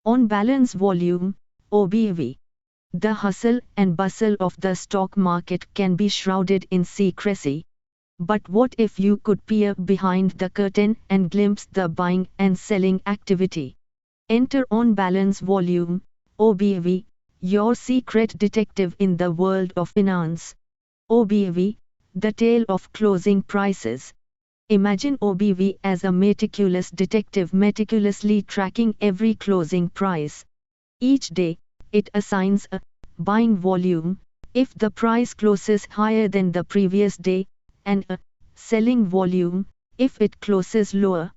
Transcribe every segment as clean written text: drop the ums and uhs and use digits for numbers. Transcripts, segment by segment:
On balance volume, OBV. The hustle and bustle of the stock market can be shrouded in secrecy. But what if you could peer behind the curtain and glimpse the buying and selling activity? Enter on balance volume, OBV, your secret detective in the world of finance. OBV, the tale of closing prices. Imagine OBV as a meticulous detective meticulously tracking every closing price. Each day, it assigns a buying volume if the price closes higher than the previous day, and a selling volume if it closes lower.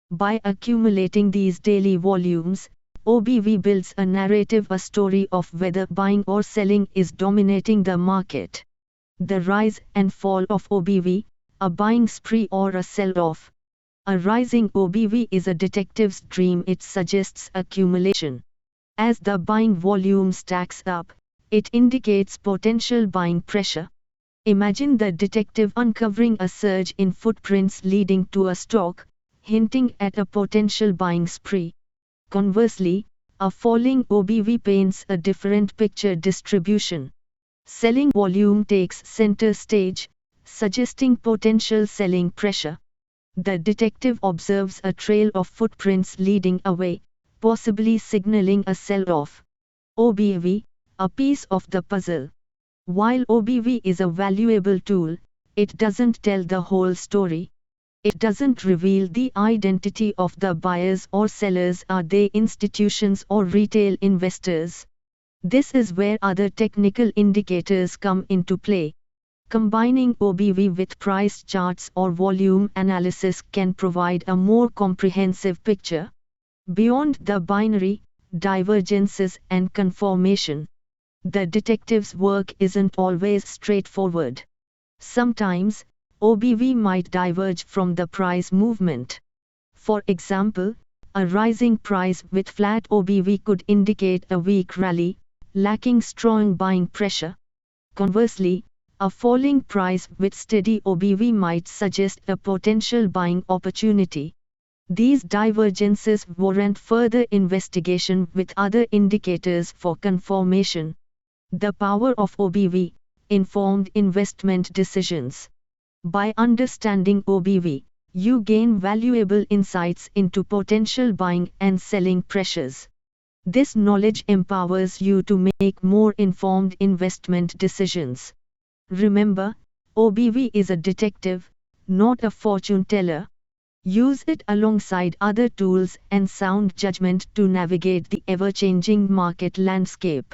By accumulating these daily volumes, OBV builds a narrative, a story of whether buying or selling is dominating the market. The rise and fall of OBV, a buying spree or a sell-off. A rising OBV is a detective's dream. It suggests accumulation. As the buying volume stacks up, it indicates potential buying pressure. Imagine the detective uncovering a surge in footprints leading to a stock, hinting at a potential buying spree. Conversely, a falling OBV paints a different picture distribution. Selling volume takes center stage, suggesting potential selling pressure. The detective observes a trail of footprints leading away, possibly signaling a sell-off. OBV, a piece of the puzzle. While OBV is a valuable tool, it doesn't tell the whole story. It doesn't reveal the identity of the buyers or sellers. Are they institutions or retail investors? This is where other technical indicators come into play. Combining OBV with price charts or volume analysis can provide a more comprehensive picture. Beyond the binary, divergences and conformation, the detective's work isn't always straightforward. Sometimes, OBV might diverge from the price movement. For example, a rising price with flat OBV could indicate a weak rally, lacking strong buying pressure. Conversely, a falling price with steady OBV might suggest a potential buying opportunity. These divergences warrant further investigation with other indicators for confirmation. The power of OBV, informed investment decisions. By understanding OBV, you gain valuable insights into potential buying and selling pressures. This knowledge empowers you to make more informed investment decisions. Remember, OBV is a detective, not a fortune teller. Use it alongside other tools and sound judgment to navigate the ever-changing market landscape.